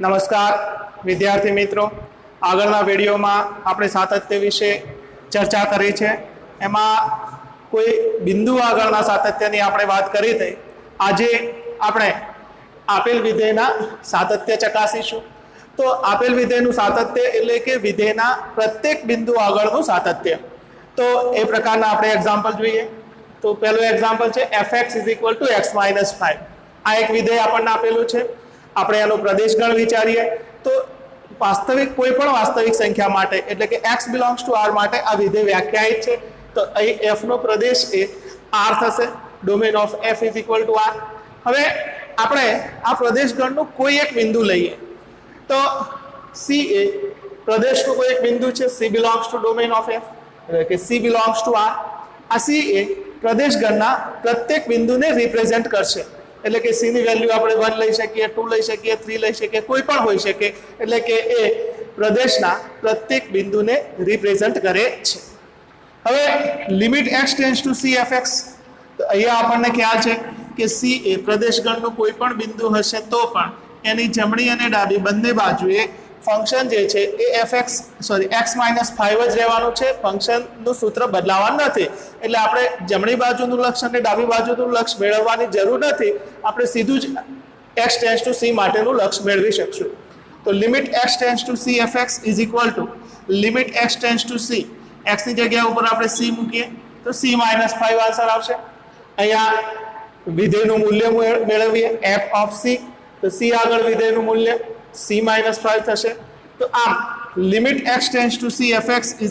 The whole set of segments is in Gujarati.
નમસ્કાર વિદ્યાર્થી મિત્રો, આગળના વિડીયોમાં આપણે સાતત્ય વિશે ચર્ચા કરી છે. એમાં કોઈ બિંદુ આગળના સાતત્યની આપણે વાત કરી હતી. આજે આપણે આપેલ વિધેયના સાતત્ય ચકાસીશું. તો આપેલ વિધેયનું સાતત્ય એટલે કે વિધેયના પ્રત્યેક બિંદુ આગળનું સાતત્ય. તો એ પ્રકારના આપણે એક્ઝામ્પલ જોઈએ. તો પહેલું એક્ઝામ્પલ છે fx = x - 5. આ એક વિધેય આપણને આપેલું છે. આપણે એનો પ્રદેશ ગણ વિચારીએ તો વાસ્તવિક કોઈ પણ વાસ્તવિક સંખ્યા માટે એટલે કે x belongs to r માટે આ વિધેય વ્યાખ્યાયિત છે. તો અહીં f નો પ્રદેશ એ r થશે. Domain of f = r. હવે આપણે આ પ્રદેશ ગણનું કોઈ એક બિંદુ લઈએ તો c એ પ્રદેશનું કોઈ એક બિંદુ છે. c belongs to domain of f એટલે કે c belongs to r. આ c એ પ્રદેશ ગણના પ્રત્યેક બિંદુને રિપ્રેઝેન્ટ કરશે. એટલે કે c ની વેલ્યુ આપણે 1 લઈ શકીએ, 2 લઈ શકીએ, 3 લઈ શકીએ, કોઈ પણ હોઈ શકે. એટલે કે એ પ્રદેશના પ્રત્યેક બિંદુને રિપ્રેઝેન્ટ કરે છે. હવે limit x tends two c fx. તો અહીંયા આપણને ખ્યાલ છે કે c એ પ્રદેશ ગણનું કોઈ પણ બિંદુ હશે તો પણ એની જમણી અને ડાબી બંને બાજુએ ફંક્શન જે છે એ x - 5 જ રહેવાનું છે. ફંક્શનનું સૂત્ર બદલાવાનું નથી. એટલે આપણે જમણી બાજુનું લક્ષ અને ડાબી બાજુનું લક્ષ મેળવવાની જરૂર નથી. આપણે સીધું જ x ટેન્ડ્સ ટુ c માટેનું લક્ષ મેળવી શકશું. તો limit x tends two c fx = limit x tends two c. x ની જગ્યા ઉપર આપણે c મૂકીએ તો c - 5 આન્સર આવશે. અહીંયા વિધેયનું મૂલ્ય મેળવીએ f ઓફ c. તો c આગળ વિધેયનું મૂલ્ય c - 5 થશે. તો આમ limit x tends two c fx =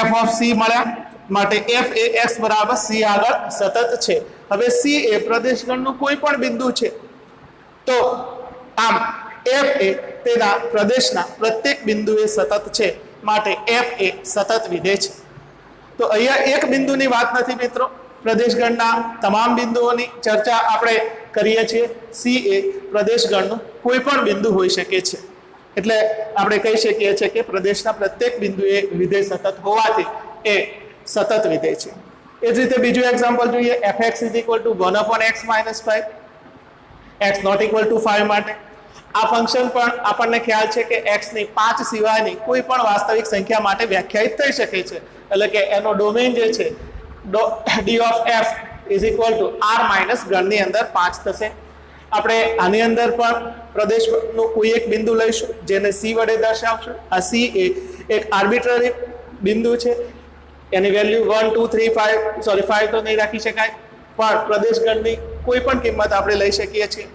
f of c મળ્યા. માટે f એ x બરાબર c આગળ સતત છે. હવે c એ પ્રદેશ ગણનું કોઈ પણ બિંદુ છે. તો આમ f એ તેના પ્રદેશના પ્રત્યેક બિંદુએ સતત છે. માટે f એ સતત વિધેય છે. તો અહીંયા એક બિંદુની વાત નથી મિત્રો, પ્રદેશ ગણના તમામ બિંદુઓની ચર્ચા આપણે કરીએ છીએ. c એ પ્રદેશ ગણનું કોઈ પણ બિંદુ હોઈ શકે છે. એટલે આપણે કહી શકીએ છીએ કે પ્રદેશના પ્રત્યેક બિંદુએ વિધેય સતત હોવાથી એ સતત વિધેય છે. એ જ રીતે બીજું એક્ઝામ્પલ જોઈએ. fx = 1/x - 5. x ≠ 5 માટે આ ફંક્શન પણ આપણને ખ્યાલ છે કે x ની 5 સિવાયની કોઈ પણ વાસ્તવિક સંખ્યા માટે વ્યાખ્યાયિત થઈ શકે છે. એટલે કે એનો ડોમેન જે છે d of f = r - ગણની અંદર 5 થશે. આપણે આની અંદર પણ પ્રદેશનું કોઈ એક બિંદુ લઈશું જેને c વડે દર્શાવશું. આ c એ એક આર્બિટ્રરી બિંદુ છે. એની વેલ્યુ 1 2 3 5 5 તો નહીં રાખી શકાય, પણ પ્રદેશ ગણની કોઈ પણ કિંમત આપણે લઈ શકીએ છીએ.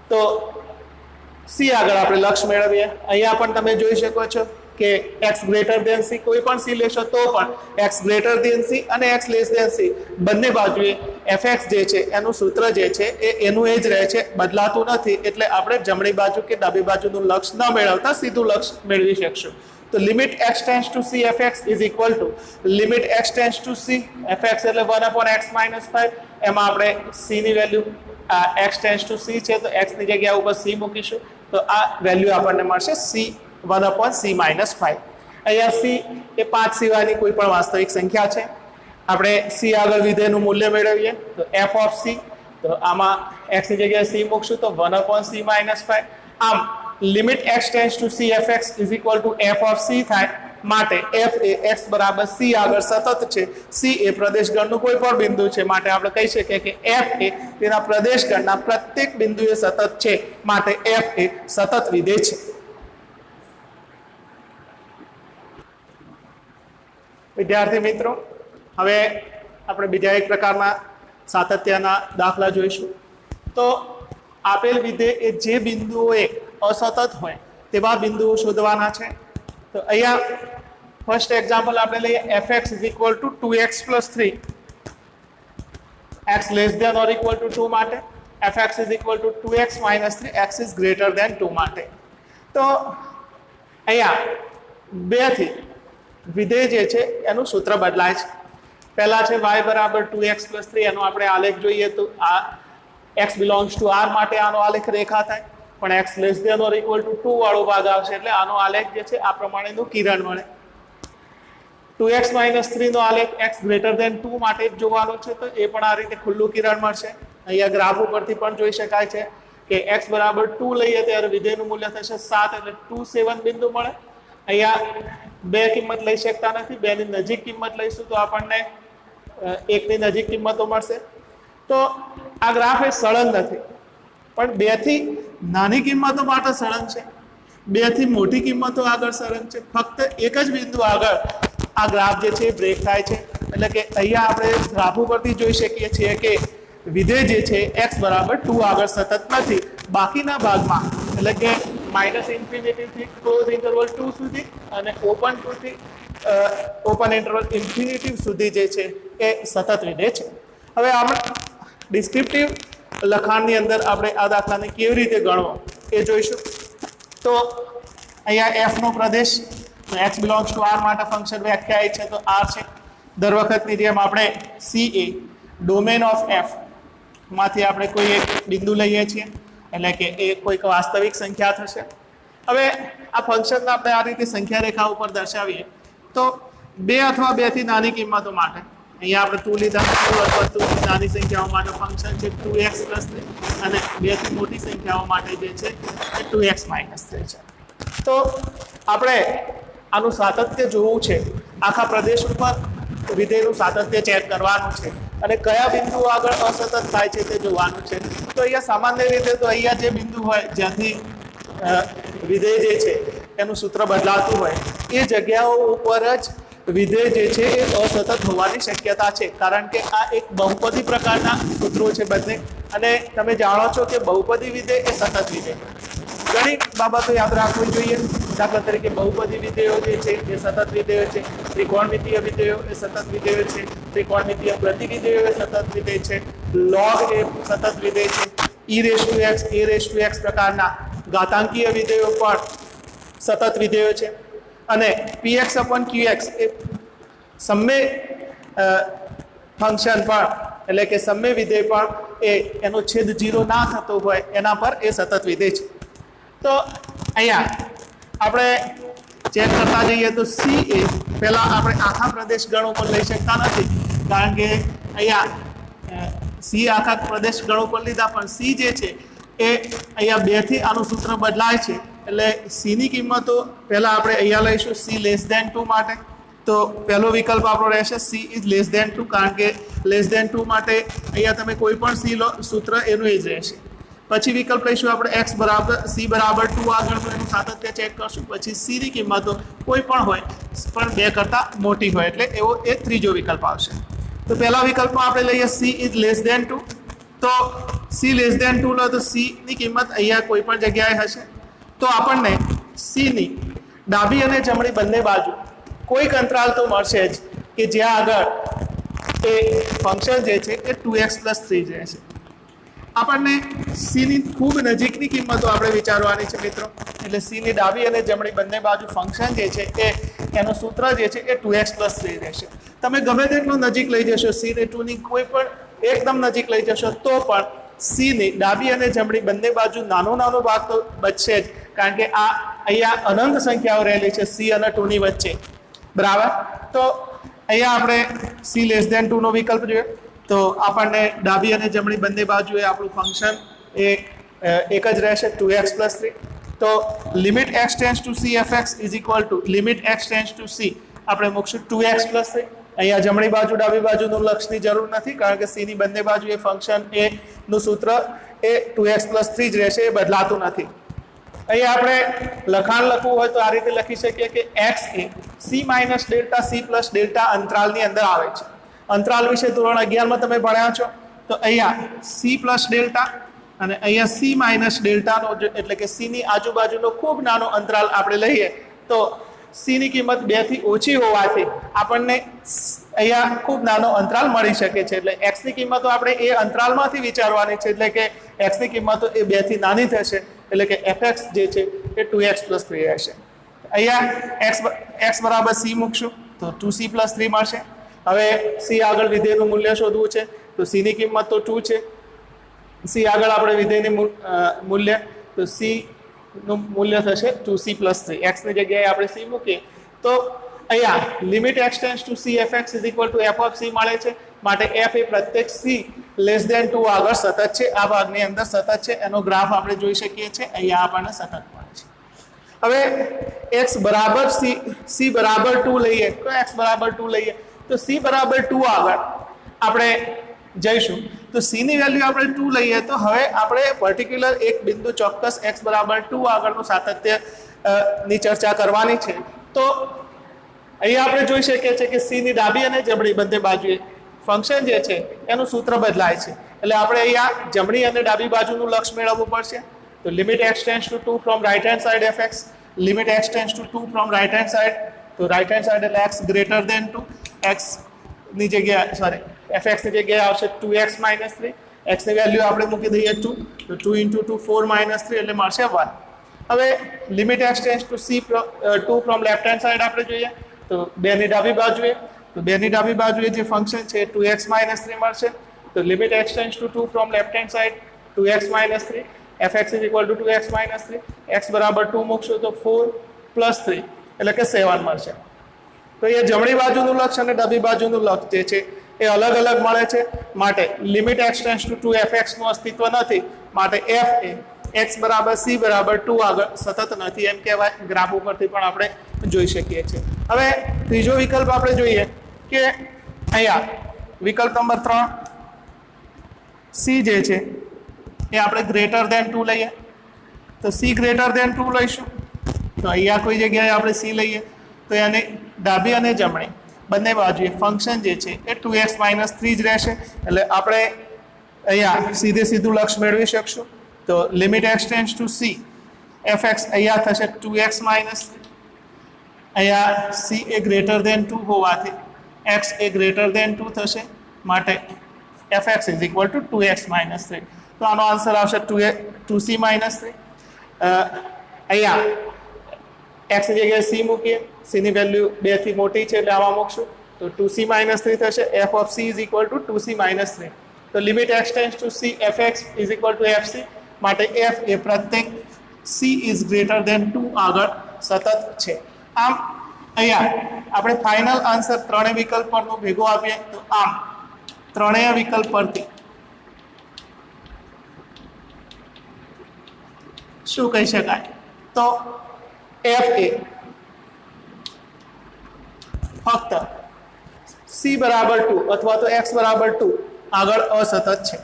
તો c આગળ આપણે લક્ષ મેળવીએ. અહીંયા પણ તમે જોઈ શકો છો કે x > c, કોઈ પણ c લેશો તો પણ x > c અને x c બંને બાજુએ fx જે છે એનું સૂત્ર જે છે એનું એ જ રહે છે, બદલાતું નથી. એટલે આપણે જમણી બાજુ કે ડાબી બાજુનું લક્ષ ન મેળવતા સીધું લક્ષ મેળવી શકશું. તો limit x tends two c fx = limit x tends two c fx એટલે 1/x - 5. એમાં આપણે c ની value x tends two c છે તો x ની જગ્યા ઉપર c મૂકીશું. તો આ વેલ્યુ આપણને મળશે c 1/c - 5. અહીંયા c એ 5 સિવાયની કોઈ પણ વાસ્તવિક સંખ્યા છે. આપણે c આગળ વિધેયનું મૂલ્ય મેળવીએ તો f ઓફ c. તો આમાં x ની જગ્યાએ c મૂકશું તો 1/c - 5. આમ limit x tends two c fx = f of c થાય. માટે f એ x બરાબર c આગળ સતત છે. c એ પ્રદેશ ગણનું કોઈ પણ બિંદુ છે. માટે આપણે કહી શકીએ કે f એ તેના પ્રદેશ ગણના પ્રત્યેક બિંદુએ સતત છે. માટે f એ સતત વિધેય છે. વિદ્યાર્થી મિત્રો, હવે આપણે બીજા એક પ્રકારના સાતત્યના દાખલા જોઈશું. તો આપેલ વિધેય એ જે બિંદુઓએ અસતત હોય તેવા બિંદુઓ શોધવાના છે. તો અહીંયા ફર્સ્ટ એક્ઝામ્પલ આપણે લઈએ. fx = 2x + 3. x < ≤ 2 માટે. fx = 2x - 3 x < 2 માટે. તો અહીંયા 2 થી વિધેય જે છે એનું સૂત્ર બદલાય છે. પહેલા છે y = 2x + 3. એનો આપણે આલેખ જોઈએ તો આ x belongs to r માટે આનો આલેખ રેખા થાય. પણ x < ≤ 2 વાળો ભાગ આવશે એટલે આનો આલેખ જે છે આ પ્રમાણેનું કિરણ મળે. 2x - 3 નો આલેખ x < 2 માટે જ જોવાનો છે. તો એ પણ આ રીતે ખુલ્લું કિરણ મળશે. અહીંયા ગ્રાફ ઉપરથી પણ જોઈ શકાય છે કે x બરાબર 2 લઈએ ત્યારે વિધેયનું મૂલ્ય થશે 7 એટલે 2 7 બિંદુ મળે. અહીંયા બે કિંમત લઈ શકતા નથી, બે ની નજીક કિંમત લઈશું તો આપણને એકની નજીક કિંમતો મળશે. તો આ ગ્રાફ એ સળંગ નથી, પણ બે થી નાની કિંમતો માટે સળંગ છે, બે થી મોટી કિંમતો આગળ સળંગ છે. ફક્ત એક જ બિંદુ આગળ આ ગ્રાફ જે છે બ્રેક થાય છે. એટલે કે અહીંયા આપણે ગ્રાફ ઉપરથી જોઈ શકીએ છીએ કે વિધેય જે છે x બરાબર 2 આગળ સતત નથી. બાકીના ભાગમાં એટલે કે -∞ થી ક્લોઝ ઇન્ટરવલ 2 સુધી અને ઓપન ઇન્ટરવલ ઇન્ફિનિટી સુધી જે છે એ સતત વિધેય છે. હવે આપણે ડિસ્ક્રિપ્ટિવ લખાણની અંદર આપણે આ દાખલાને કેવી રીતે ગણવો એ જોઈશું. તો અહીંયા f no Pradesh x belongs to r માટે ફંક્શન વ્યાખ્યાયિત છે તો r છે. દર વખતની જેમ આપણે c A domain of f માંથી આપણે કોઈ એક બિંદુ લઈએ છીએ, એટલે કે એ કોઈક વાસ્તવિક સંખ્યા થશે. હવે આ ફંક્શનને આપણે આ રીતે સંખ્યા રેખા ઉપર દર્શાવીએ તો 2 અથવા 2 થી નાની કિંમતો માટે અહીંયા આપણે 2 લીધા, 2 અથવા 2 થી નાની સંખ્યાઓ માટે ફંક્શન છે 2x + 3 અને 2 થી મોટી સંખ્યાઓ માટે જે છે એ 2x - 3 છે. તો આપણે આનું સાતત્ય જોવું છે, આખા પ્રદેશ ઉપર વિધેયનું સાતત્ય ચેક કરવાનું છે અને કયા બિંદુઓ આગળ અસતત થાય છે તે જોવાનું છે. તો અહીંયા સામાન્ય રીતે તો અહીંયા જે બિંદુ હોય જ્યાંથી વિધેય જે છે એનું સૂત્ર બદલાતું હોય એ જગ્યાઓ ઉપર જ વિધેય જે છે એ અસતત હોવાની શક્યતા છે, કારણ કે આ એક બહુપદી પ્રકારના સૂત્રો છે બંને. અને તમે જાણો છો કે બહુપદી વિધેય એ સતત વિધેય. ઘણી બાબતો યાદ રાખવી જોઈએ. દાખલા તરીકે બહુપદી વિધેયો જે છે એ સતત વિધેયો છે, ત્રિકોણમિતીય વિધેયો એ સતત વિધેયો છે, ત્રિકોણમિતીય પ્રતિવિધેયો એ સતત વિધેય છે, log એ સતત વિધેય છે, e⁻x પ્રકારના ઘાતાંકીય વિધેયો પણ સતત વિધેયો છે. અને px/qx એ સમય ફંક્શન પણ એટલે કે સમય વિધેય પણ એનો છેદ 0 ના થતો હોય એના પર એ સતત વિધેય છે. તો અહીંયા આપણે ચેક કરતા જઈએ તો c એ પહેલા આપણે આખા પ્રદેશ ગણ ઉપર લઈ શકતા નથી, કારણ કે અહીંયા c આખા પ્રદેશ ગણ ઉપર લીધા, પણ c જે છે એ અહીંયા 2 થી આનું સૂત્ર બદલાય છે. એટલે c ની કિંમતો પહેલા આપણે અહીંયા લઈશું c <2 માટે. તો પહેલો વિકલ્પ આપણો રહેશે c <2, કારણ કે <2 માટે અહીંયા તમે કોઈ પણ c લો સૂત્ર એનું એ જ રહેશે. પછી વિકલ્પ લઈશું આપણે c બરાબર 2 આગળ, એનું સાતત્ય ચેક કરશું. પછી c ની કિંમતો કોઈ પણ હોય પણ 2 કરતાં મોટી હોય એટલે એવો એ ત્રીજો વિકલ્પ આવશે. તો પહેલા વિકલ્પમાં આપણે લઈએ c <2. તો c <2 લો તો c ની કિંમત અહીંયા કોઈ પણ જગ્યાએ હશે. તો આપણને c ની ડાબી અને જમણી બંને બાજુ કોઈક અંતરાલ તો મળશે જ કે જ્યાં આગળ એ ફંક્શન જે છે એ 2x + 3 રહેશે. આપણને c ની ખૂબ નજીકની કિંમતો આપણે વિચારવાની છે મિત્રો. એટલે c ની ડાબી અને જમણી બંને બાજુ ફંક્શન જે છે એનું સૂત્ર જે છે એ 2x + 3 રહેશે. તમે ગમે તેટલું નજીક લઈ જશો, c ને 2 ની કોઈ પણ એકદમ નજીક લઈ જશો તો પણ c ની ડાબી અને જમણી બંને બાજુ નાનો ભાગ તો બચશે જ, કારણ કે આ અહીંયા અનંત સંખ્યાઓ રહેલી છે c અને 2 ની વચ્ચે. બરાબર. તો અહીંયા આપણે c <2 નો વિકલ્પ જોઈએ તો આપણને ડાબી અને જમણી બંને બાજુએ આપણું ફંક્શન એ એક જ રહેશે 2x + 3. તો x → c f(x) x → c આપણે મૂકશું 2x + 3. અહીંયા જમણી બાજુ ડાબી બાજુનું લક્ષની જરૂર નથી, કારણ કે c ની બંને બાજુ એ ફંક્શન એ નું સૂત્ર એ 2x + 3 જ રહેશે, એ બદલાતું નથી. અહીંયા આપણે લખાણ લખવું હોય તો આ રીતે લખી શકીએ કે x એ c - δ c + δ અંતરાલની અંદર આવે છે. અંતરાલ વિશે ધોરણ 11 માં તમે ભણ્યા છો. તો અહીંયા c + δ અને અહીંયા c - δ નો એટલે કે c ની આજુબાજુનો ખૂબ નાનો અંતરાલ આપણે લઈએ તો c ની કિંમત 2 થી ઓછી હોવાથી આપણને અહીંયા ખૂબ નાનો અંતરાલ મળી શકે છે. એટલે x ની કિંમતો આપણે એ અંતરાલમાંથી વિચારવાની છે, એટલે કે x ની કિંમતો એ 2 થી નાની થશે, એટલે કે fx જે છે એ 2x + 3 રહેશે. અહીંયા x બરાબર c મૂકશું તો 2c + 3 મળશે. હવે c આગળ વિધેયનું મૂલ્ય શોધવું છે તો c ની કિંમત તો 2 છે. c આગળ આપણે વિધેયની મૂલ્ય તો c નું મૂલ્ય થશે 2c + 3. x ની જગ્યાએ આપણે c મૂકીએ તો અહીંયા x → c f(x) = f(c) મળે છે. માટે f એ પ્રત્યેક c લેસ દેન 2 આગળ સતત છે, આ ભાગની અંદર સતત છે, એનો ગ્રાફ આપણે જોઈ શકીએ છીએ. અહીંયા આપણને સતત મળે છે. હવે x બરાબર c બરાબર 2 લઈએ તો x બરાબર 2 લઈએ તો c બરાબર 2 આગળ આપણે જઈશું. તો c ની વેલ્યુ આપણે 2 લઈએ તો હવે આપણે પર્ટિક્યુલર એક બિંદુ ચોક્કસ x બરાબર 2 આગળનું સાતત્ય ની ચર્ચા કરવાની છે. તો અહીંયા આપણે જોઈ શકીએ છીએ કે c ની ડાબી અને જમણી બંને બાજુએ ફંક્શન જે છે એનું સૂત્ર બદલાય છે. એટલે આપણે અહીંયા જમણી અને ડાબી બાજુનું લક્ષ મેળવવું પડશે. તો limit x tends to 2 from right hand side fx, limit x tends to 2 from right hand side, તો રાઇટ હેન્ડ સાઇડ એટલે x ગ્રેટર દેન 2, x ની જગ્યાએ સોરી fx ની જગ્યાએ આવશે 2x - 3, x ની વેલ્યુ આપણે મૂકી દઈએ 2, તો 2 * 2 4 - 3 એટલે મળશે 1. હવે limit x tends to 2 from left hand side આપણે જોઈએ તો 2 ની ડાબી બાજુએ, તો 2 ની ડાબી બાજુએ જે ફંક્શન છે 2x - 3 મળશે. તો limit x tends to 2 from left hand side 2x - 3, fx = 2x - 3, x બરાબર 2 મૂકશો તો 4 + 3 એટલે કે 7 મળશે. તો એ જમણી બાજુનું લક્ષ અને ડાબી બાજુનું લક્ષ જે છે એ અલગ અલગ મળે છે. માટે limit x tends to 2 fx નું અસ્તિત્વ નથી. માટે f એ x બરાબર c બરાબર 2 આગળ સતત નથી એમ કહેવાય. ગ્રાફ ઉપરથી પણ આપણે જોઈ શકીએ છીએ. હવે ત્રીજો વિકલ્પ આપણે જોઈએ કે અહીંયા વિકલ્પ નંબર 3 c જે છે એ આપણે ગ્રેટર દેન 2 લઈએ તો c ગ્રેટર દેન 2 લઈશું. તો અહીંયા કોઈ જગ્યાએ આપણે c લઈએ તો એને ડાબી અને જમણી બંને બાજુએ ફંક્શન જે છે એ 2x - 3 જ રહેશે. એટલે આપણે અહીંયા સીધું લક્ષ મેળવી શકશું. તો limit x tends two c fx અહીંયા થશે 2x - 3, અહીંયા c એ ગ્રેટર દેન 2 હોવાથી x એ ગ્રેટર દેન 2 થશે. માટે fx = 2x - 3. તો આનો આન્સર આવશે 2c - 3. અહીંયા x ની જગ્યાએ c મૂકીએ, c ની વેલ્યુ 2 થી મોટી છે એટલે આમાં મૂકશું તો 2c - 3 થશે. f of c = 2c - 3. તો limit x tends two c fx = fc. માટે f એ પ્રત્યેક c ઇઝ ગ્રેટર દેન 2 આગળ સતત છે. આમ અહીંયા આપણે ફાઇનલ આન્સર ત્રણેય વિકલ્પ પરનો ભેગો આપીએ તો આમ ત્રણેય વિકલ્પ પરથી શું કહી શકાય તો f એ ફક્ત c બરાબર 2 અથવા તો x બરાબર 2 આગળ અસતત છે.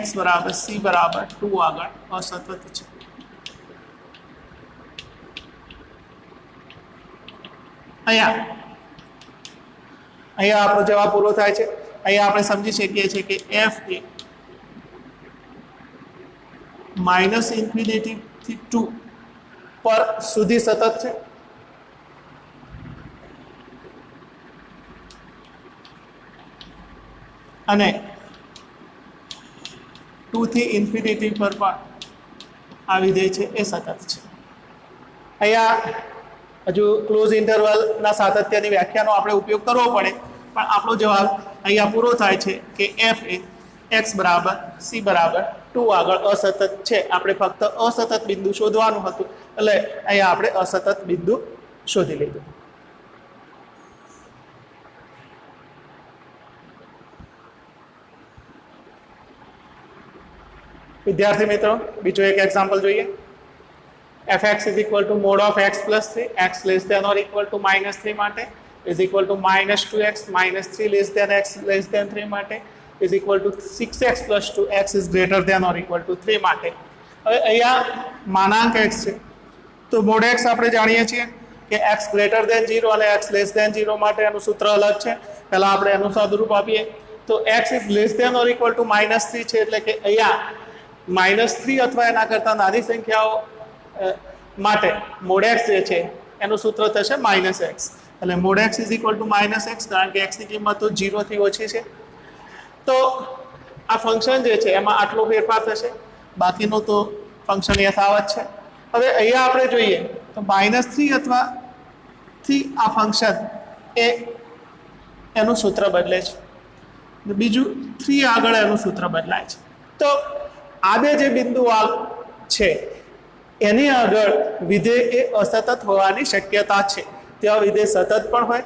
x બરાબર c બરાબર 2 આગળ અસતત છે. અહીંયા આપણો જવાબ પૂરો થાય છે. અહીંયા આપણે સમજી શકીએ છીએ કે f એ -∞ થી 2 પર સુધી સતત છે. અને 2 થી ઇન્ફિનિટી પર પણ આ વિધેય છે એ સતત છે. અહીંયા હજુ ક્લોઝ ઇન્ટરવલના સાતત્યની વ્યાખ્યાનો આપણે ઉપયોગ કરવો પડે પણ આપણો જવાબ અહીંયા પૂરો થાય છે કે f એ x બરાબર c બરાબર 2 આગળ અસતત છે. આપણે ફક્ત અસતત બિંદુ શોધવાનું હતું એટલે અહીંયા આપણે અસતત બિંદુ શોધી લીધું. વિદ્યાર્થી મિત્રો બીજો એક એક્ઝામ્પલ જોઈએ. fx = mod of x + 3, x less than or equal to -3 માટે is equal to -2x -3 less than x less than 3 માટે is equal to 6x + 2 x is greater than or equal to 3 માટે. હવે અહીંયા માનાંક x છે તો mod x આપણે જાણીએ છીએ કે x greater than 0 અને x less than 0 માટે એનું સૂત્ર અલગ છે. પહેલા આપણે એનું સાદુરૂપ આપીએ તો x is less than or equal to -3 છે એટલે કે અહીંયા -3 અથવા એના કરતાં નાની સંખ્યાઓ માટે mod x જે છે એનું સૂત્ર થશે -x. એટલે mod x = -x કારણ કે x ની કિંમત તો 0 થી ઓછી છે. તો આ ફંક્શન જે છે એમાં આટલો ફેરફાર થશે, બાકીનો તો ફંક્શન યથાવત છે. હવે અહીંયા આપણે જોઈએ તો -3 અથવા થી આ ફંક્શન એ એનું સૂત્ર બદલે છે, બીજું 3 આગળ એનું સૂત્ર બદલાય છે. તો આ બે જે બિંદુઓ છે એની આગળ વિધેય એ અસતત હોવાની શક્યતા છે. ત્યાં વિધેય સતત પણ હોય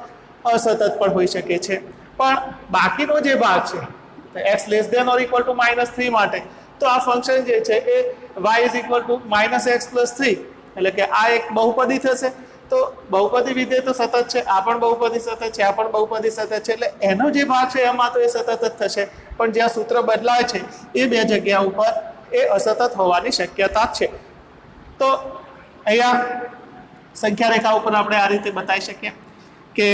અસતત પણ હોઈ શકે છે. પણ બાકીનો જે ભાગ છે x less than or equal to -3 માટે તો આ ફંક્શન જે છે એ y is equal to -x+3 એટલે કે આ એક બહુપદી થશે તો બહુપદી વિધેય તો સતત છે આ પણ બહુપદી સતત છે આ પણ બહુપદી સતત છે એટલે એનો જે ભાગ છે એમાં તો એ સતત જ થશે પણ જ્યાં સૂત્ર બદલાય છે એ બે જગ્યા ઉપર એ અસતત હોવાની શક્યતા છે તો અહીંયા સંખ્યા રેખા ઉપર આપણે આ રીતે બતાવી શકીએ કે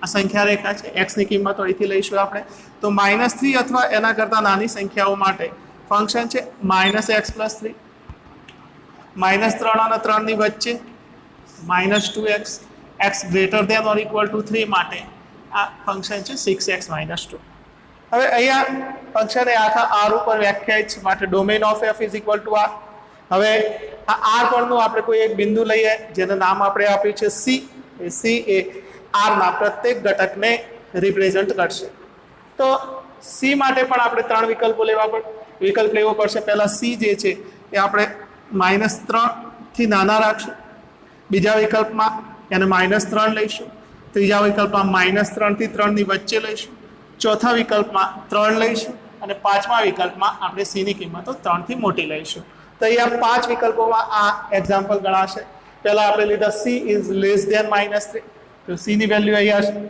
આ સંખ્યા રેખા છે x ની કિંમત અહીંથી લઈશું આપણે તો -3 અથવા એના કરતાં નાની સંખ્યાઓ માટે ફંક્શન છે -x+3 -3 અને 3 ની વચ્ચે -2x x greater than or equal to 3 માટે આ ફંક્શન છે 6x - 2 હવે અહીંયા ફંક્શન એ આખા r ઉપર વ્યાખ્યાયિત છે માટે domain of f is equal two r હવે આ r પરનું આપણે કોઈ એક બિંદુ લઈએ જેનું નામ આપણે આપ્યું છે c એ r ના પ્રત્યેક ઘટકને રિપ્રેઝન્ટ કરશે તો c માટે પણ આપણે ત્રણ વિકલ્પ લેવો પડશે પહેલા c જે છે એ આપણે -3 થી નાના રાખશું બીજા વિકલ્પમાં એને -3 લઈશું ત્રીજા વિકલ્પમાં -3 થી 3 ની વચ્ચે લઈશું ચોથા વિકલ્પમાં 3 લઈશું અને પાંચમા વિકલ્પમાં આપણે c ની કિંમતો 3 થી મોટી લઈશું તો અહીંયા પાંચ વિકલ્પોમાં આ એક્ઝામ્પલ ગણાશે પહેલા આપણે લીધા c ઇઝ લેસ ધેન -3 તો c ની વેલ્યુ અહીંયા છે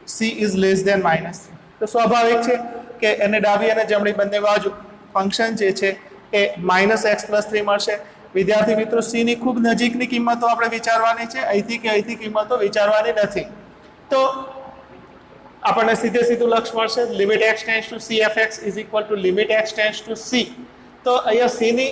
c ઇઝ લેસ ધેન -3 તો સ્વાભાવિક છે કે એને ડાબી અને જમણી બંને બાજુ ફંક્શન જે છે એ -x+3 મળશે વિદ્યાર્થી મિત્રો c ની ખૂબ નજીકની કિંમતો આપણે વિચારવાની છે અહીંથી કિંમતો વિચારવાની નથી તો આપણને સીધું લક્ષ મળશે limit x tends two c fx is equal two limit x tends two c તો અહીંયા c ની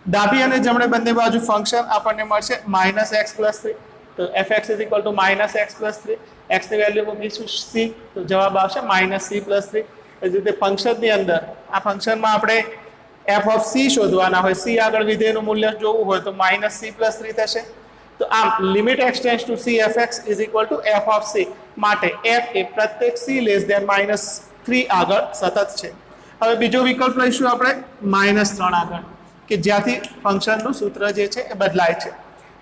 ડાબી અને જમણે બંને બાજુ ફંક્શન આપણને મળશે -x+3 તો fx is equal to -x+3 x ની વેલ્યુ મૂકીશું c તો જવાબ આવશે -c+3 એ જ રીતે ફંક્શનની અંદર આ ફંક્શનમાં આપણે f ઓફ c શોધવાના હોય c આગળ વિધેયનું મૂલ્ય જોવું હોય તો -c+3 થશે તો આમ limit x tends two c fx is equal two f of c માટે f એ પ્રત્યેક c લેસ ધેન -3 આગળ સતત છે હવે બીજો વિકલ્પ લઈશું આપણે -3 આગળ કે જ્યાંથી ફંક્શનનું સૂત્ર જે છે એ બદલાય છે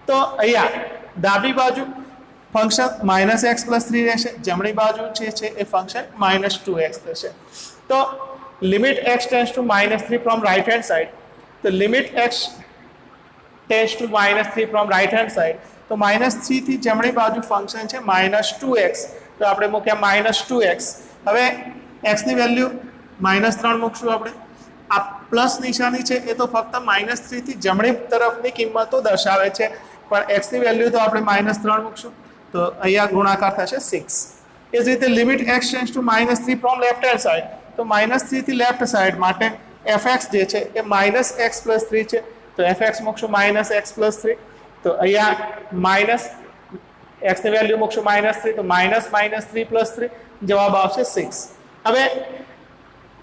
તો અહીંયા ડાબી બાજુ ફંક્શન -x+3 રહેશે જમણી બાજુ જે છે એ ફંક્શન -2x થશે તો limit x tends to -3 from right hand side તો limit x tends to -3 from right hand side તો -3 થી જમણી બાજુ ફંક્શન છે -2x તો આપણે મૂક્યા -2x હવે x ની વેલ્યુ -3 મૂકશું આપણે આ પ્લસ નિશાની છે એ તો ફક્ત -3 થી જમણી તરફની કિંમતો દર્શાવે છે પણ x ની વેલ્યુ તો આપણે -3 મૂકશું તો અહીંયા ગુણાકાર થશે 6 એ જ રીતે limit x tends to -3 from left hand side તો -3 થી લેફ્ટ સાઇડ માટે fx જે છે એ -x+3 છે તો fx મૂકશું -x+3 તો અહીંયા x ની વેલ્યુ મૂકશું -3 તો -3+3 જવાબ આવશે 6 હવે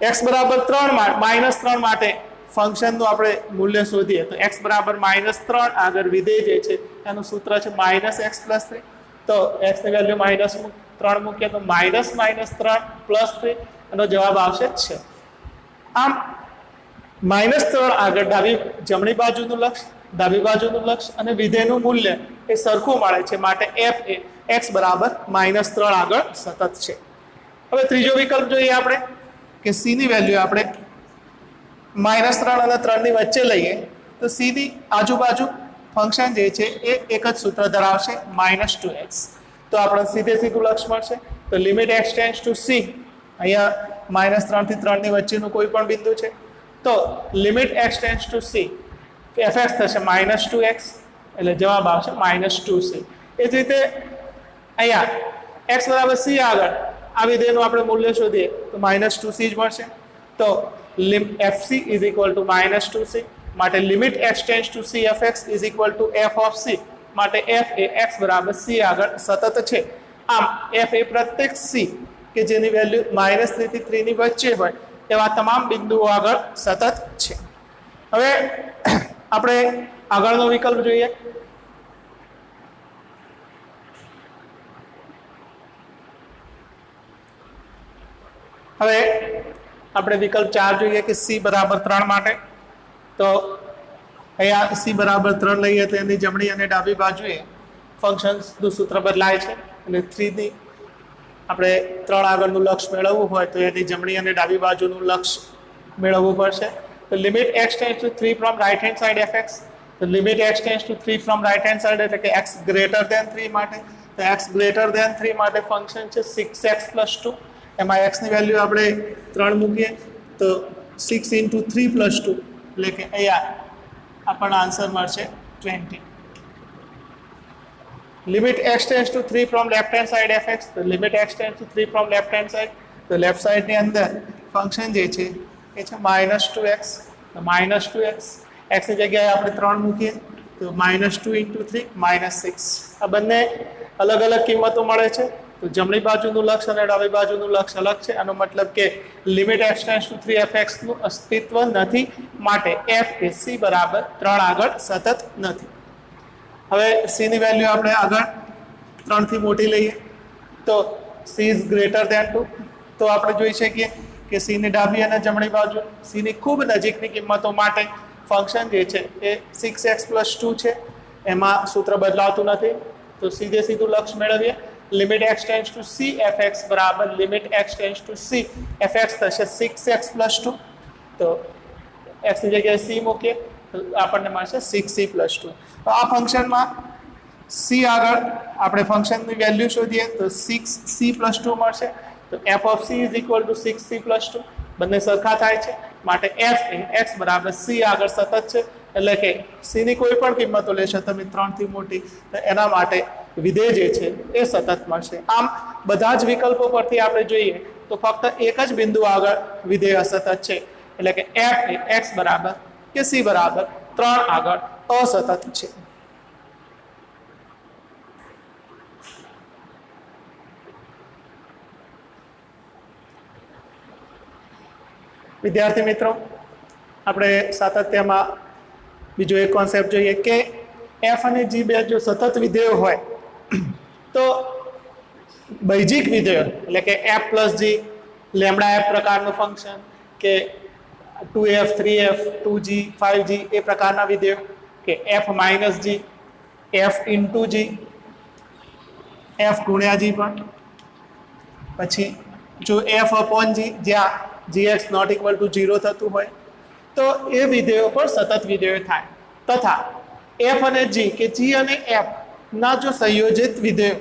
x બરાબર 3 માટે ફંક્શનનું આપણે મૂલ્ય શોધીએ તો x બરાબર -3 આગળ વિધેય જે છે એનું સૂત્ર છે -x+3 તો x ની વેલ્યુ -3 મૂકીએ તો -3+3 એનો જવાબ આવશે 6 આમ -3 આગળ જમણી બાજુનું લક્ષ અને વિધેયનું મૂલ્ય એ સરખું મળે છે માટે f એ x બરાબર -3 આગળ સતત છે હવે ત્રીજો વિકલ્પ જોઈએ આપણે કે c ની વેલ્યુ આપણે -3 અને 3 ની વચ્ચે લઈએ તો c ની આજુબાજુ ફંક્શન જે છે એ એક જ સૂત્ર ધરાવશે -2x તો આપણે સીધું લક્ષ મળશે તો limit x tends two c અહીંયા -3 થી 3 ની વચ્ચેનું કોઈ પણ બિંદુ છે તો limit x tends two c fx થશે -2x એટલે જવાબ આવશે -2c એ જ રીતે અહીંયા x બરાબર c આગળ આ વિધેયનું આપણે મૂલ્ય શોધીએ તો -2c જ મળશે તો fc is equal two -2c માટે limit x tends two c fx is equal two f of c માટે f એ x બરાબર c આગળ સતત છે આમ f એ પ્રત્યેક c કે જેની વેલ્યુ -3 થી 3 ની વચ્ચે હોય એવા તમામ બિંદુઓ આગળ સતત છે હવે આપણે આગળનો વિકલ્પ જોઈએ હવે આપણે વિકલ્પ 4 જોઈએ કે c બરાબર 3 માટે તો અહીંયા c બરાબર 3 લઈએ તો એની જમણી અને ડાબી બાજુએ ફંક્શનનું સૂત્ર બદલાય છે અને 3 ની આપણે 3 આગળનું લક્ષ મેળવવું હોય તો એની જમણી અને ડાબી બાજુનું લક્ષ મેળવવું પડશે. તો limit x tends to 3 from right hand side fx, તો limit x tends to 3 from right hand side એટલે કે x ગ્રેટર ધેન 3 માટે, તો x ગ્રેટર ધેન 3 માટે ફંક્શન છે 6x + 2. એમાં x ની વેલ્યુ આપણે 3 મૂકીએ તો 6 × 3 + 2 એટલે કે અહીંયા આપણને આન્સર મળશે 20. Limit x tends to 3 from left hand side fx, તો limit x tends to 3 from left hand side, તો લેફ્ટ સાઇડની અંદર ફંક્શન જે છે એ છે -2x, તો -2x, x ની જગ્યાએ આપણે 3 મૂકીએ તો -2 × 3 -6. આ બંને અલગ અલગ કિંમતો મળે છે. તો જમણી બાજુનું લક્ષ અને ડાબી બાજુનું લક્ષ અલગ છે. આનો મતલબ કે limit x tends to 3 fx નું અસ્તિત્વ નથી, માટે f એ c બરાબર 3 આગળ સતત નથી. હવે c ની વેલ્યુ આપણે આગળ 3 થી મોટી લઈએ તો c ઇઝ ગ્રેટર ધેન 2, તો આપણે જોઈ શકીએ કે c ની ડાબી અને જમણી બાજુ c ની ખૂબ નજીકની કિંમતો માટે ફંક્શન જે છે એ 6x + 2 છે. એમાં સૂત્ર બદલાતું નથી, તો સીધે સીધું લક્ષ મેળવીએ. Limit x tends two c fx બરાબર limit x tends two c fx થશે 6x + 2, તો x ની જગ્યાએ c મૂકીએ તો આપણને મળશે 6c + 2. તો આ ફંક્શનમાં c આગળ આપણે ફંક્શનની વેલ્યુ શોધીએ તો 6c + 2 મળશે, તો f of c = 6c + 2, બંને સરખા થાય છે, માટે f એ x બરાબર c આગળ સતત છે. એટલે કે c ની કોઈ પણ કિંમતો લેશો તમે 3 થી મોટી, તો એના માટે વિધેય જે છે એ સતત મળશે. આમ બધા જ વિકલ્પો પરથી આપણે જોઈએ તો ફક્ત એક જ બિંદુ આગળ વિધેય અસતત છે, એટલે કે f એ x બરાબર કે c બરાબર 3 આગળ અસતત છે. વિદ્યાર્થી મિત્રો, આપણે સાતત્યમાં બીજો એક કોન્સેપ્ટ જોઈએ કે f અને g બે જો સતત વિધેયો હોય તો બૈજિક વિધેયો એટલે કે f + g, λf પ્રકારનું ફંક્શન કે 2f 3f 2g 5g એ પ્રકારના વિધેયો કે f - g, f × g, f × g પણ, પછી જો f/g જ્યાં gx ≠ = 0 થતું હોય તો એ વિધેયો પર સતત વિધેયો થાય. તથા f અને g કે g અને f ના જો સંયોજિત વિધેયો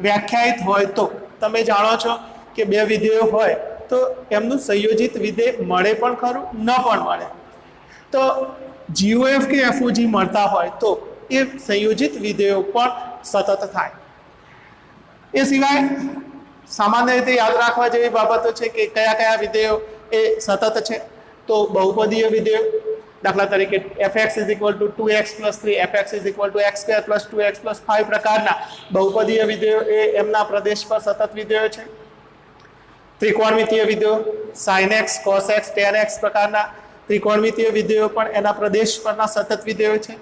વ્યાખ્યાયિત હોય તો તમે જાણો છો કે બે વિધેયો હોય તો એમનું સંયોજિત વિધેય મળે પણ ખરું, ન પણ મળે. તો GOF કે FOG મળતા હોય તો એ સંયોજિત વિધેયો પણ સતત થાય. એ સિવાય સામાન્ય રીતે યાદ રાખવા જેવી બાબતો છે કે કયા કયા વિધેયો એ સતત છે. તો બહુપદીય વિધેયો, દાખલા તરીકે fx = 2x + 3, fx = x² + 2x + 5 પ્રકારના બહુપદીય વિધેયો એ એમના પ્રદેશ પર સતત વિધેયો છે. ત્રિકોણમિતીય વિધેયો sin x, cos x, tan x પ્રકારના ત્રિકોણમિતીય વિધેયો પણ એના પ્રદેશ પરના સતત વિધેયો છે.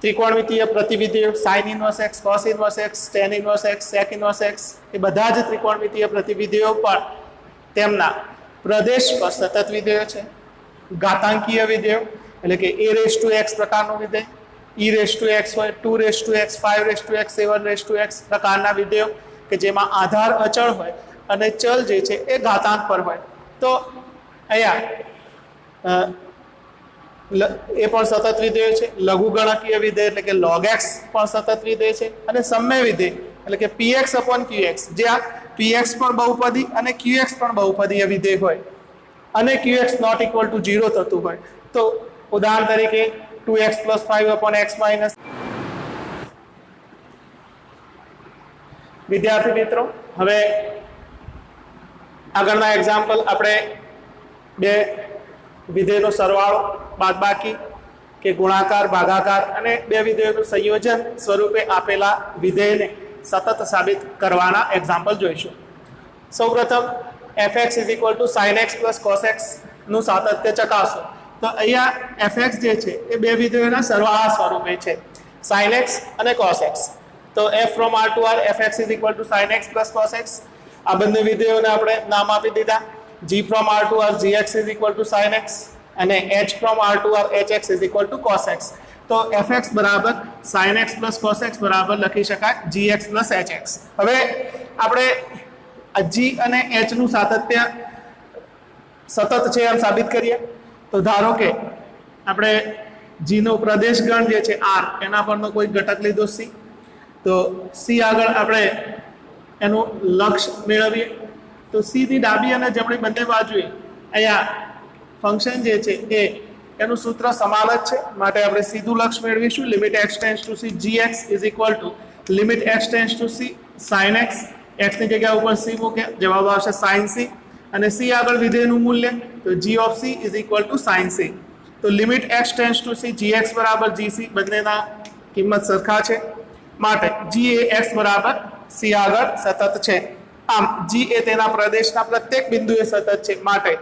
ત્રિકોણમિતીય પ્રતિવિધેયો sin - x, cos - x, tan - x, sec - x એ બધા જ ત્રિકોણમિતીય પ્રતિવિધેયો પણ તેમના પ્રદેશ પર સતત વિધેયો છે. ઘાતાંકીય વિધેયો એટલે કે a⁻x પ્રકારનું વિધેય, e⁻x હોય, 2⁻x, 5⁻x, 7⁻x પ્રકારના વિધેયો કે જેમાં આધાર અચળ હોય અને ચલ જે છે એ ઘાતાંક પર હોય. તો અહીંયા એ પણ સતત વિધેય છે. લઘુગણકીય વિધેય એટલે કે log x પણ સતત વિધેય છે. અને સમય વિધેય એટલે કે px/qx જ્યાં px પણ બહુપદી અને qx પણ બહુપદીય વિધેય હોય અને qx ≠ = 0 થતું હોય તો ઉદાહરણ તરીકે 2x + 5/x-. વિદ્યાર્થી મિત્રો, હવે આગળના એક્ઝામ્પલ આપણે બે વિધેયનો સરવાળો, બાદબાકી કે ગુણાકાર, ભાગાકાર અને બે વિધેયોનું સંયોજન સ્વરૂપે આપેલા વિધેયને સતત સાબિત કરવાના એક્ઝામ્પલ જોઈશું. સૌપ્રથમ fx = sin x + cos x નું સાતત્ય ચકાસો. તો અહીંયા fx જે છે એ બે વિધેયોના સરવાળા સ્વરૂપે છે, sin x અને cos x. તો f from R to R fx = sin x + cos x. આ બંને વિધેયોને આપણે નામ આપી દીધા. g from R to R gx = sin x અને h from R to R hx = cos x. તો fx બરાબર sin x + cos x બરાબર લખી શકાય gx + hx. હવે આપણે આ જી અને એચ નું સાતત્ય સતત છે એમ સાબિત કરીએ તો ધારો કે આપણે જી નો પ્રદેશ ગણ જે છે આર એના પરનો કોઈ ઘટક લીધો સી તો સી આગળ આપણે એનું લક્ષ મેળવીએ તો સી ની ડાબી અને જમણી બંને બાજુએ અહીંયા ફંક્શન જે છે એ એનું સૂત્ર સમાન જ છે માટે આપણે સીધું લક્ષ મેળવીશું limit x tends two C gx is equal two limit x tends two C sin x x ની જગ્યા ઉપર c મૂકે જવાબ આવશે sin c અને c આગળ વિધેયનું મૂલ્ય તો g of c is equal two sin c તો limit x tends two C gx બરાબર gc બંનેના કિંમત સરખા છે માટે g એ x બરાબર c આગળ સતત છે આમ g એ તેના પ્રદેશના પ્રત્યેક બિંદુએ સતત છે માટે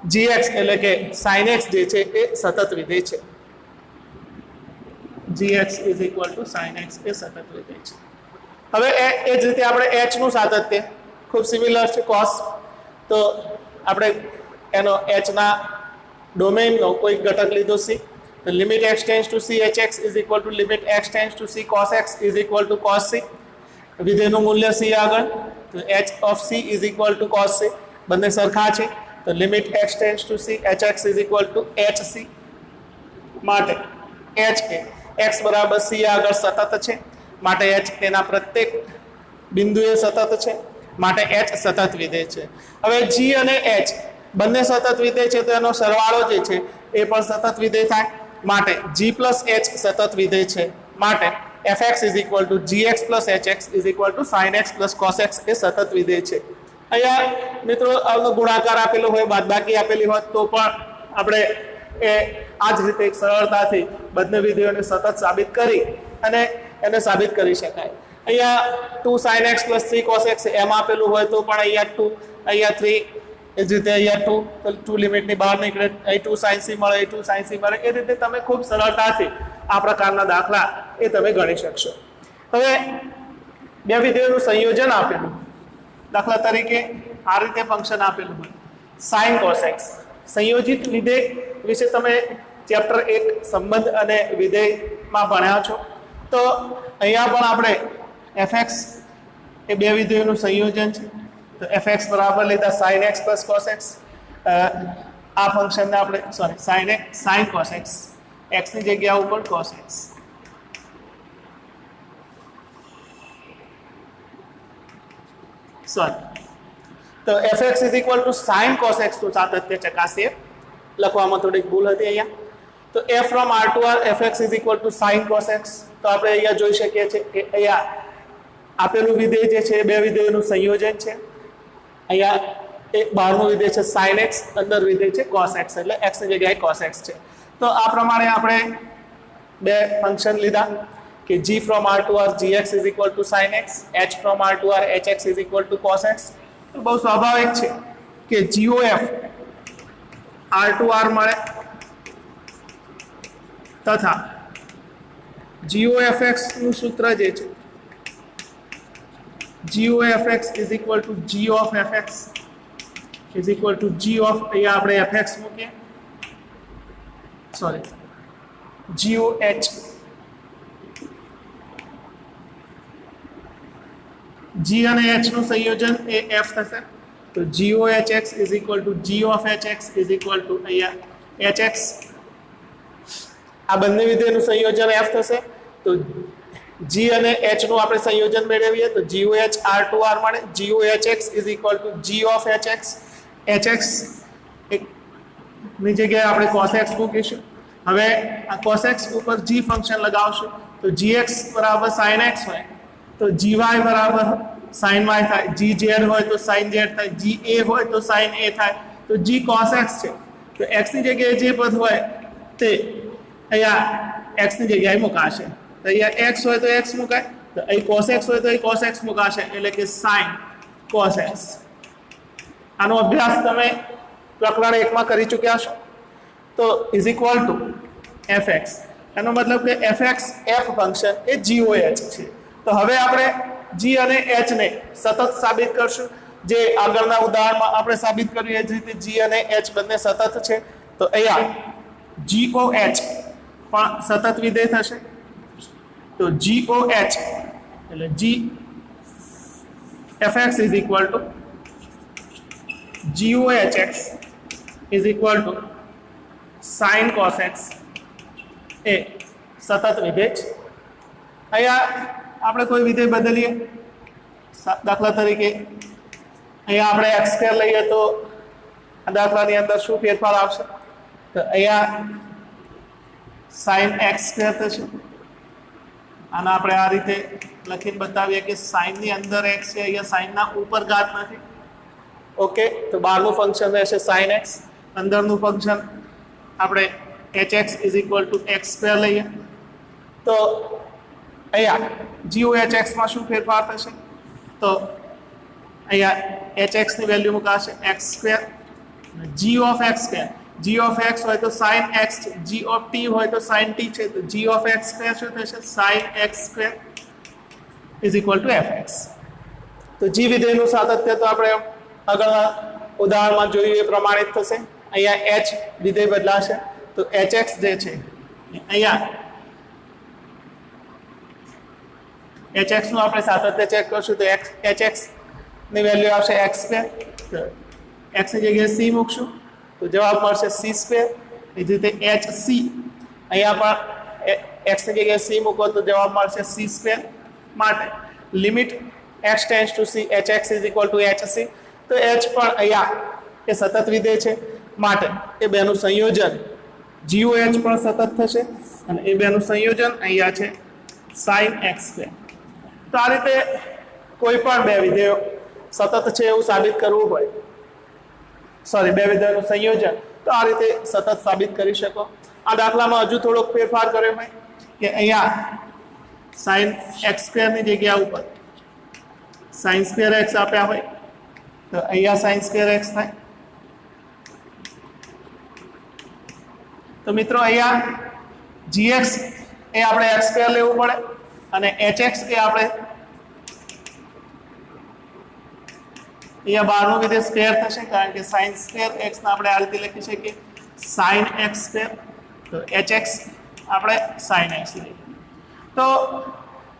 gx એટલે કે sin x જે છે એ સતત વિધેય છે gx is equal two sin x એ સતત વિધેય છે હવે એ જ રીતે આપણે h નું સાતત્ય ખૂબ સિમિલર છે cos તો આપણે એનો h ના ડોમેઇનનો કોઈ ઘટક લીધો c તો limit x tends two c hx is equal two limit x tends two c cos x is equal two cos c વિધેયનું મૂલ્ય c આગળ તો h of c is equal two cos c બંને સરખા છે તો limit x tends two c hx is equal two hc માટે h એ x બરાબર c આગળ સતત છે માટે h તેના પ્રત્યેક બિંદુએ સતત છે માટે h સતત વિધેય છે હવે g અને h બંને સતત વિધેય છે તો એનો સરવાળો જે છે એ પણ સતત વિધેય થાય માટે g plus h સતત વિધેય છે માટે fx is equal two gx plus hx is equal two sin x plus cos x એ સતત વિધેય છે અહીંયા મિત્રો આનો ગુણાકાર આપેલો હોય બાદબાકી આપેલી હોત તો પણ આપણે એ આ જ રીતે એક સરળતાથી બંને વિધેયોને સતત સાબિત કરી અને એને સાબિત કરી શકાય અહીંયા 2 sin x plus 3 cos x એમ આપેલું હોય તો પણ અહીંયા 2 અહીંયા 3 એ જ રીતે અહીંયા 2 તો 2 લિમિટની બહાર નીકળે અહીં 2 sin c મળે અહીં 2 sin c મળે એ રીતે તમે ખૂબ સરળતાથી આ પ્રકારના દાખલા એ તમે ગણી શકશો હવે બે વિધેયોનું સંયોજન આપેલું દાખલા તરીકે આ રીતે ફંક્શન આપેલું હોય sin cos x સંયોજિત વિધેય વિશે તમે ચેપ્ટર 1 સંબંધ અને વિધેયમાં ભણ્યા છો તો અહીંયા પણ આપણે fx એ બે વિધેયોનું સંયોજન છે તો fx બરાબર લીધા sin x plus cos x આ ફંક્શનને આપણે sin cos x x ની જગ્યા ઉપર cos x તો fx is equal two sin cos x નું સાતત્ય ચકાસીએ લખવામાં થોડીક ભૂલ હતી અહીંયા તો f from r to r fx is equal two sin cos x તો આપણે અહીંયા જોઈ શકીએ છીએ કે અહીંયા આપેલું વિધેય જે છે બે વિધેયોનું સંયોજન છે અહીંયા એક બહારનું વિધેય છે sin x અંદર વિધેય છે cos x એટલે x ની જગ્યાએ cos x છે તો આ પ્રમાણે આપણે બે ફંક્શન લીધા કે g from r to r gx is equal to sin x h from r to r hx is equal to cos x તો બહુ સ્વાભાવિક છે કે gof r to r મળે તથા gofx નું સૂત્ર જે છે gofx is equal to g of fx is equal to g of અહીંયા આપણે fx મૂકીએ સોરી goh g અને h નું સંયોજન એ f થશે તો gohx is equal to g of hx is equal to અહીંયા hx આ બંને વિધેયનું સંયોજન f થશે તો g અને h નું આપણે સંયોજન મેળવીએ તો goh r2r મળે gohx is equal to g of hx hx ની જગ્યાએ આપણે cos x મૂકીશું હવે આ cos x ઉપર g ફંક્શન લગાવશું તો gx બરાબર sin x હોય તો gy બરાબર sin y થાય gz હોય તો sin z થાય ga હોય તો sin a થાય તો g cos x છે તો x ની જગ્યાએ જે પદ હોય તે અહીંયા x ની જગ્યાએ મુકાશે તો અહીંયા x હોય તો x મુકાય તો અહીં cos x હોય તો અહીં cos x મુકાશે એટલે કે sin cos x આનો અભ્યાસ તમે પ્રકરણ 1 માં કરી ચૂક્યા છો તો ઇઝ ઇક્વલ ટુ fx એનો મતલબ કે fx f ફંક્શન એ goh છે તો હવે આપણે g અને h ને સતત સાબિત કરશું જે આગળના ઉદાહરણમાં આપણે સાબિત કર્યું એ જ રીતે g અને h બંને સતત છે તો અહીંયા goh પણ સતત વિધેય થશે તો goh એટલે g fx is equal to GOHX is equal to sine cos x એ સતત વિધેય છે. અહીંયા આપણે કોઈ વિધેય બદલીએ, દાખલા તરીકે અહીંયા આપણે એક્સ સ્ક્વેર લઈએ તો આ દાખલાની અંદર શું ફેરફાર આવશે? તો અહીંયા સાઇન એક્સ સ્ક્વેર થશે. આને આપણે આ રીતે લખીને બતાવીએ કે સાઇનની અંદર એક્સ છે, અહીંયા સાઇનના ઉપર ઘાત નથી. ઓકે, તો બહારનું ફંક્શન રહેશે સાઇન એક્સ, અંદરનું ફંક્શન આપણે hx is equal two x square લઈએ. તો અહીંયા GOHX માં શું ફેરફાર થશે? તો અહીંયા hx ની વેલ્યુ મુકાશે x square, g of x square, g of x હોય તો sin x છે, g ઓફ t હોય તો sin t છે, તો g ઓફ x સ્ક્વેર શું થશે? sin x square is equal two fx. તો g વિધેયનું સાતત્ય તો આપણે આગળના ઉદાહરણમાં જોયું એ પ્રમાણિત થશે. અહીંયા h વિધેય બદલાશે તો hx જે છે અહીંયા hx નું આપણે સાતત્ય ચેક કરશું તો hx ની વેલ્યુ આવશે x સ્ક્વેર. તો x ની જગ્યાએ c મૂકશું તો જવાબ મળશે c સ્ક્વેર. એ જ રીતે hc અહીંયા પણ x ની જગ્યાએ c મૂકો તો જવાબ મળશે c સ્ક્વેર. માટે limit x tends two c hx is equal two hc. તો h પણ અહીંયા એ સતત વિધેય છે માટે એ બેનું સંયોજન GOH પણ સતત થશે અને એ બેનું સંયોજન અહીંયા છે sin x સ્ક્વેર. તો આ રીતે કોઈ પણ બે વિધેયો સતત છે એવું સાબિત કરવું હોય, બે વિધેયોનું સંયોજન, તો આ રીતે સતત સાબિત કરી શકો. આ દાખલામાં હજુ થોડોક ફેરફાર કર્યો હોય કે અહીંયા sin x સ્ક્વેરની જગ્યા ઉપર sin સ્ક્વેર x આપ્યા હોય તો અહીંયા sin સ્ક્વેર x થાય. તો મિત્રો અહીંયા gx એ આપણે x સ્ક્વેર લેવું પડે અને hx એ આપણે અહીંયા બહારનું વિધેય સ્ક્વેર થશે કારણ કે sin સ્ક્વેર x ને આપણે આ રીતે લખી શકીએ sin x સ્ક્વેર. તો hx આપણે sin x લઈએ. તો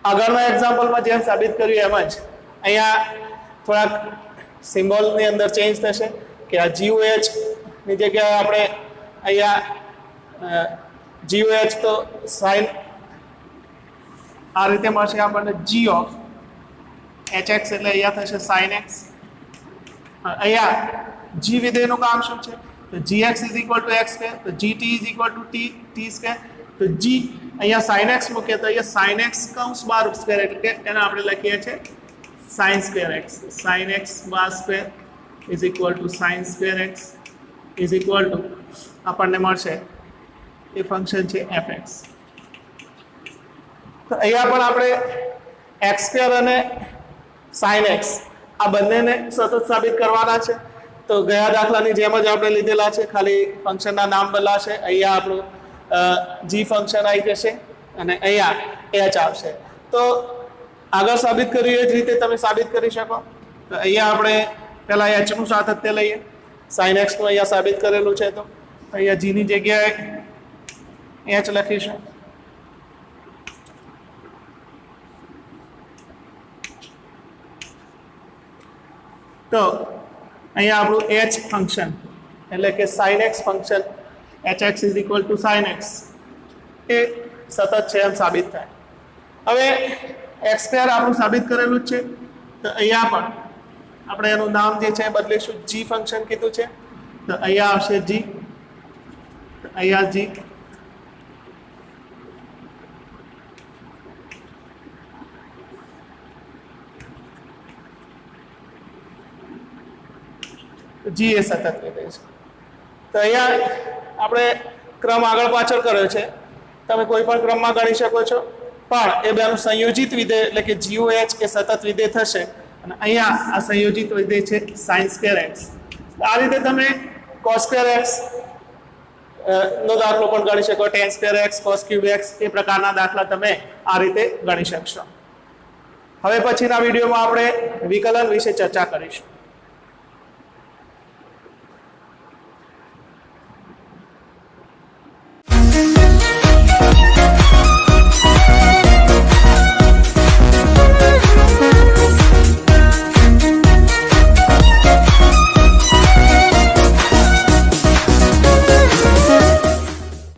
આગળના એક્ઝામ્પલમાં જેમ સાબિત કર્યું એમ જ અહીંયા થોડાક સિમ્બોલની અંદર ચેન્જ થશે કે આ GOH ની જગ્યાએ આપણે અહીંયા GOH તો sin આ રીતે મળશે આપણને g ઓફ hx એટલે અહીંયા થશે sin x. અહીંયા g વિધેયનું કામ શું છે? તો gx is equal two x square, તો gt is equal two t square. તો g અહીંયા sin x મૂકીએ તો અહીંયા sin x કૌંસ બાર સ્ક્વેર એટલે કે એને આપણે લખીએ છીએ sin square x. sin x bar square is equal two sin square x is equal two આપણને મળશે એ ફંક્શન છે fx. તો અહીંયા પણ આપણે x સ્ક્વેર અને sin x આ બંનેને સતત સાબિત કરવાના છે. તો ગયા દાખલાની જેમ જ આપણે લીધેલા છે, ખાલી ફંક્શનના નામ બદલાશે. અહીંયા આપણું g ફંક્શન આવી જશે અને અહીંયા h આવશે. તો આગળ સાબિત કર્યું એ જ રીતે તમે સાબિત કરી શકો. તો અહીંયા આપણે પહેલા h નું સાતત્ય લઈએ. sin x નું અહીંયા સાબિત કરેલું છે તો અહીંયા g ની જગ્યાએ h લખીશું. તો અહીંયા આપણું h ફંક્શન એટલે કે sin x function hx is equal two sin x એ સતત છે એમ સાબિત થાય. હવે x સ્ક્વેર આપણું સાબિત કરેલું જ છે તો અહીંયા પણ આપણે એનું નામ જે છે બદલીશું. g ફંક્શન કીધું છે તો અહીંયા આવશે g, અહીંયા g. g એ સતત વિધેય છે. તો અહીંયા આપણે ક્રમ આગળ પાછળ કર્યો છે, તમે કોઈ પણ ક્રમમાં ગણી શકો છો, પણ એ બેનું સંયોજિત વિધેય એટલે કે GOH એ સતત વિધેય થશે અને અહીંયા આ સંયોજિત વિધેય છે sin સ્ક્વેર x. આ રીતે તમે cos સ્ક્વેર x નો દાખલો પણ ગણી શકો, tan square x, cos cube x એ પ્રકારના દાખલા તમે આ રીતે ગણી શકશો. હવે પછીના વિડીયોમાં આપણે વિકલન વિશે ચર્ચા કરીશું.